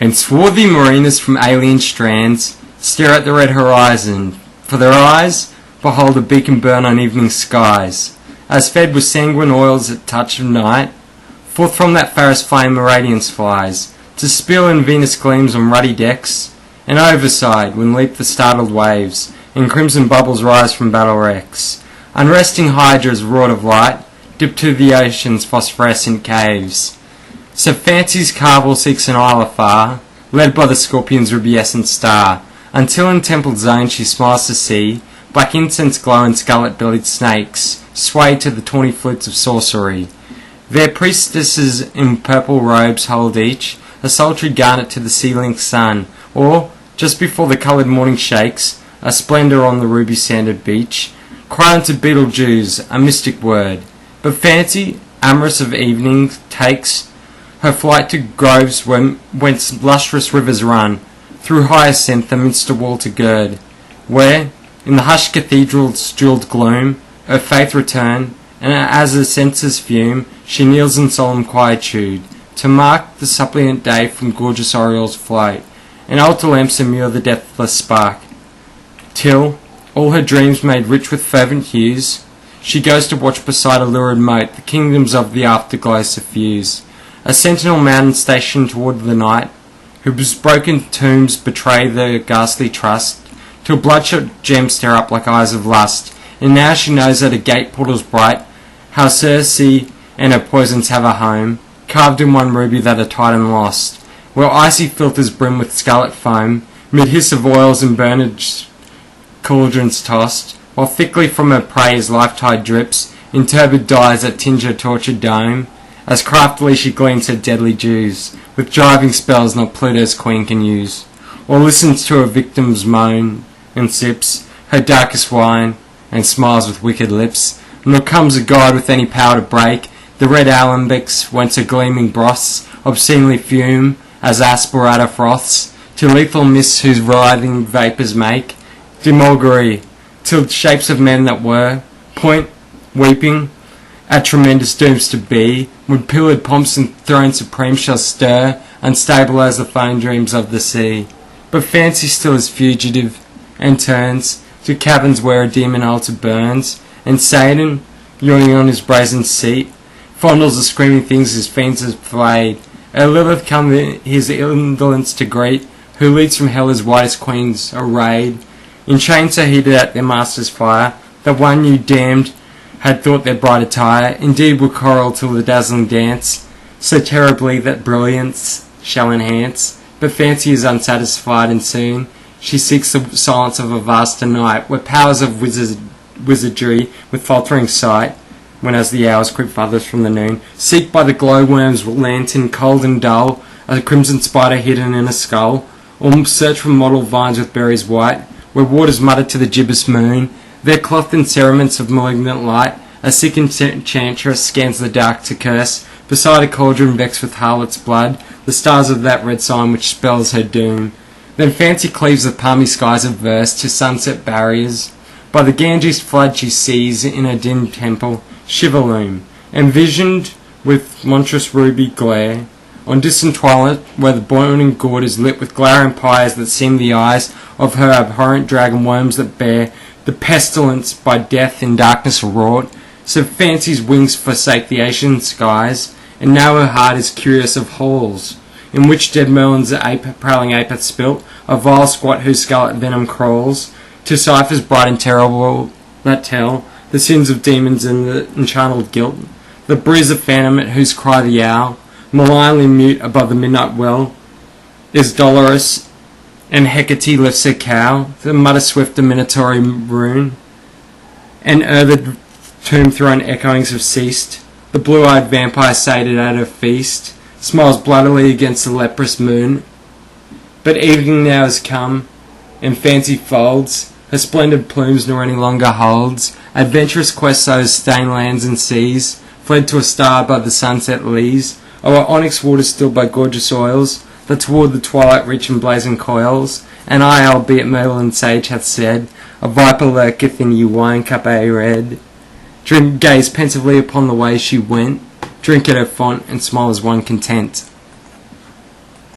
And swarthy mariners from alien strands stare at the red horizon, for their eyes behold a beacon burn on evening skies, as fed with sanguine oils at touch of night. Forth from that pharos-flame a radiance flies, to spill in vinous gleams on ruddy decks, and overside when leap the startled waves, and crimson bubbles rise from battle wrecks. Unresting hydras wrought of light, dip to the ocean's phosphorescent caves. So fancy's carvel seeks an isle afar, led by the scorpion's rubescent star, until in templed zone she smiles to see black incense glow and scarlet-bellied snakes sway to the tawny flutes of sorcery. Their priestesses in purple robes hold each a sultry garnet to the sea-linkt sun, or, just before the coloured morning shakes, a splendor on the ruby-sanded beach. Cry unto Beetlejuice, a mystic word, but fancy, amorous of evening, takes her flight to groves whence lustrous rivers run, through hyacinth the minster wall to gird, where, in the hushed cathedral's jewelled gloom, her faith return, and as her senses fume, she kneels in solemn quietude, to mark the suppliant day from gorgeous orioles float, and altar lamps immure the deathless spark, till, all her dreams made rich with fervent hues, she goes to watch beside a lurid moat the kingdoms of the afterglow suffuse. A sentinel mountain stationed toward the night, whose broken tombs betray their ghastly trust, till bloodshot gems stare up like eyes of lust, and now she knows that a gate portal's bright, how Circe and her poisons have a home, carved in one ruby that a titan lost, where icy filters brim with scarlet foam, mid hiss of oils and burnage cauldrons tossed, while thickly from her prey his life-tide drips, in turbid dyes that tinge her tortured dome, as craftily she gleans her deadly dews, with driving spells not Pluto's queen can use, or listens to her victim's moan, and sips her darkest wine, and smiles with wicked lips, nor comes a god with any power to break the red alembics whence her gleaming broths obscenely fume as aspirata froths, to lethal mists whose writhing vapours make dim augury, till shapes of men that were, point, weeping, at tremendous dooms to be, when pillared pomps and thrones supreme shall stir, unstable as the foam dreams of the sea. But fancy still is fugitive, and turns to caverns where a demon altar burns, and Satan, yawning on his brazen seat, fondles the screaming things his fiends have flayed. Ere Lilith come his indolence to greet, who leads from hell his whitest queens arrayed, in chains so heated at their master's fire, that one you damned had thought their bright attire indeed would coral till the dazzling dance, so terribly that brilliance shall enhance. But fancy is unsatisfied, and soon she seeks the silence of a vaster night, where powers of wizardry, with faltering sight, when as the hours creep farthest from the noon, seek by the glowworm's lantern cold and dull a crimson spider hidden in a skull, or search for mottled vines with berries white, where waters mutter to the gibbous moon. There clothed in cerements of malignant light, a sick enchantress scans the dark to curse, beside a cauldron vexed with harlot's blood, the stars of that red sign which spells her doom. Then fancy cleaves the palmy skies of verse to sunset barriers, by the Ganges flood she sees in a dim temple shiver loom, envisioned with monstrous ruby glare, on distant twilight where the burning gourd is lit with glaring pyres that seem the eyes of her abhorrent dragon worms that bear the pestilence by death in darkness wrought. So fancy's wings forsake the Asian skies, and now her heart is curious of halls, in which dead Merlin's prowling ape hath spilt a vile squat whose scarlet venom crawls, to ciphers bright and terrible that tell the sins of demons and the enchanted guilt, the breeze of phantom at whose cry the owl, malignly mute above the midnight well, is dolorous, and Hecate lifts her cow, the mutter swift the minatory rune, and ere the tomb thrown echoings have ceased, the blue-eyed vampire sated at her feast, smiles bloodily against the leprous moon. But evening now is come, and fancy folds her splendid plumes nor any longer holds adventurous quests o'er stained lands and seas, fled to a star by the sunset leas, o'er onyx waters still by gorgeous oils, that toward the twilight reach and blazing coils. And I, albeit Merlin sage hath said, a viper lurketh in ye wine cup red. Drink, gaze pensively upon the way she went, drink at her font, and smile as one content.